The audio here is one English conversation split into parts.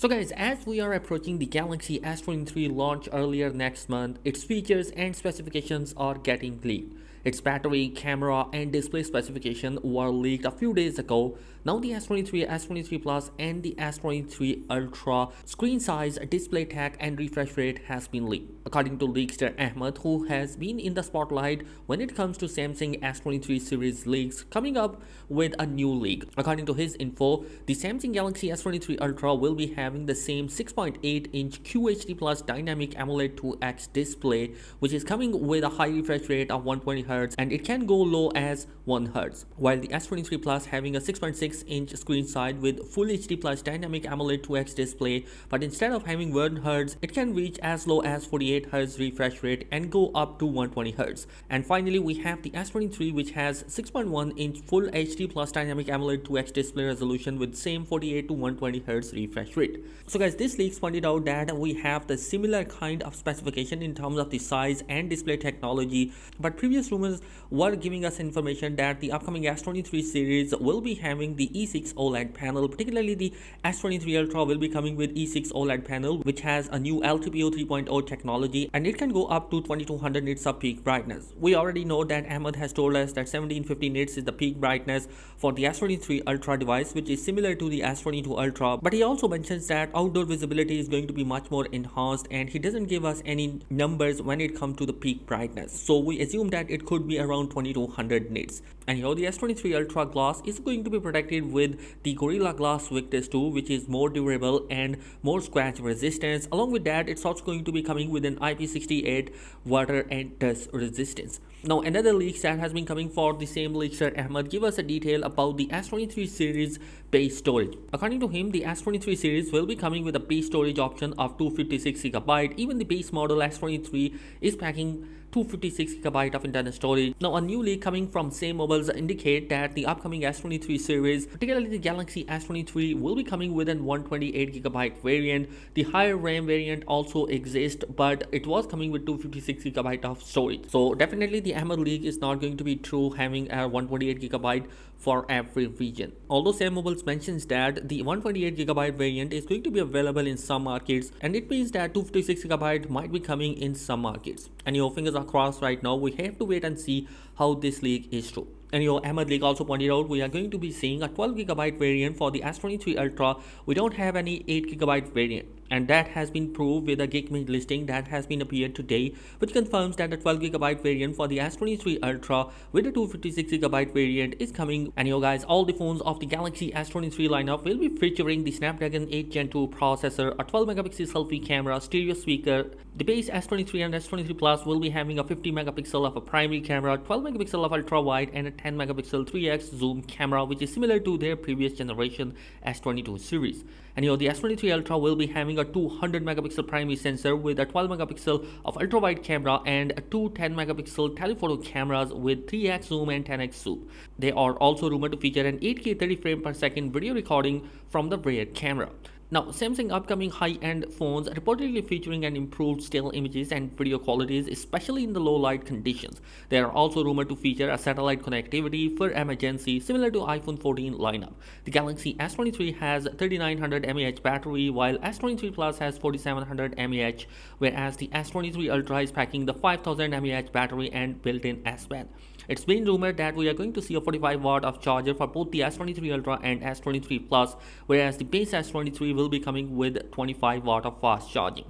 So guys, as we are approaching the Galaxy S23 launch earlier next month, its features and specifications are getting leaked. Its battery, camera and display specification were leaked a few days ago. Now the S23, S23 Plus and the S23 Ultra screen size, display tech and refresh rate has been leaked. According to leakster Ahmed, who has been in the spotlight when it comes to Samsung S23 series leaks, coming up with a new leak. According to his info, the Samsung Galaxy S23 Ultra will be having the same 6.8-inch QHD Plus dynamic AMOLED 2X display, which is coming with a high refresh rate of 120Hz and it can go low as 1Hz, while the S23 Plus having a 6.6-inch screen size with Full HD Plus dynamic AMOLED 2X display, but instead of having 1Hz, it can reach as low as 48Hz refresh rate and go up to 120Hz. And finally, we have the S23, which has 6.1-inch Full HD Plus dynamic AMOLED 2X display resolution with same 48 to 120Hz refresh rate. So guys, this leaks pointed out that we have the similar kind of specification in terms of the size and display technology, but previous rumors were giving us information that the upcoming S23 series will be having the E6 OLED panel. Particularly the S23 Ultra will be coming with E6 OLED panel, which has a new LTPO 3.0 technology and it can go up to 2200 nits of peak brightness. We already know that Ahmed has told us that 1750 nits is the peak brightness for the S23 Ultra device, which is similar to the S22 Ultra, but he also mentions that outdoor visibility is going to be much more enhanced and he doesn't give us any numbers when it comes to the peak brightness, so we assume that it could be around 2200 nits. And here the S23 Ultra glass is going to be protected with the Gorilla Glass Victus 2, which is more durable and more scratch resistance. Along with that, it's also going to be coming with an IP68 water and dust resistance. Now another leak that has been coming for the same leakster Ahmed give us a detail about the S23 series base storage. According to him, the S23 series will be coming with a base storage option of 256GB. Even the base model S23 is packing 256GB of internal storage. Now a new leak coming from same mobiles indicate that the upcoming S23 series, particularly the Galaxy S23, will be coming with an 128GB variant. The higher RAM variant also exists, but it was coming with 256GB of storage. So definitely the Ahmed leak is not going to be true, having a 128GB for every region. Although Sam Mobiles mentions that the 128GB variant is going to be available in some markets, and it means that 256GB might be coming in some markets. And your fingers are crossed right now. We have to wait and see how this leak is true. And Ahmed Leak also pointed out we are going to be seeing a 12GB variant for the S23 Ultra. We don't have any 8GB variant, and that has been proved with a Geekbench listing that has been appeared today, which confirms that the 12GB variant for the S23 Ultra with the 256GB variant is coming. And guys, all the phones of the Galaxy S23 lineup will be featuring the Snapdragon 8 Gen 2 processor, a 12MP selfie camera, stereo speaker. The base S23 and S23 Plus will be having a 50MP of a primary camera, 12MP of ultra wide and a 10MP 3x zoom camera, which is similar to their previous generation S22 series. And the S23 Ultra will be having a 200MP primary sensor with a 12MP of ultra wide camera and two 10MP telephoto cameras with 3x zoom and 10x zoom. They are also rumored to feature an 8K 30 frames per second video recording from the rear camera. Now, Samsung upcoming high-end phones reportedly featuring an improved still images and video qualities, especially in the low light conditions. They are also rumored to feature a satellite connectivity for emergency, similar to iPhone 14 lineup. The Galaxy S23 has 3900 mAh battery, while S23 Plus has 4700 mAh, whereas the S23 Ultra is packing the 5000 mAh battery and built-in S-Pen. It's been rumored that we are going to see a 45W of charger for both the S23 Ultra and S23 Plus, whereas the base S23 will be coming with 25W of fast charging.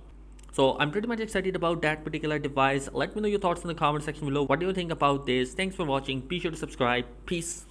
So I'm pretty much excited about that particular device. Let me know your thoughts in the comment section below. What do you think about this? Thanks for watching. Be sure to subscribe. Peace.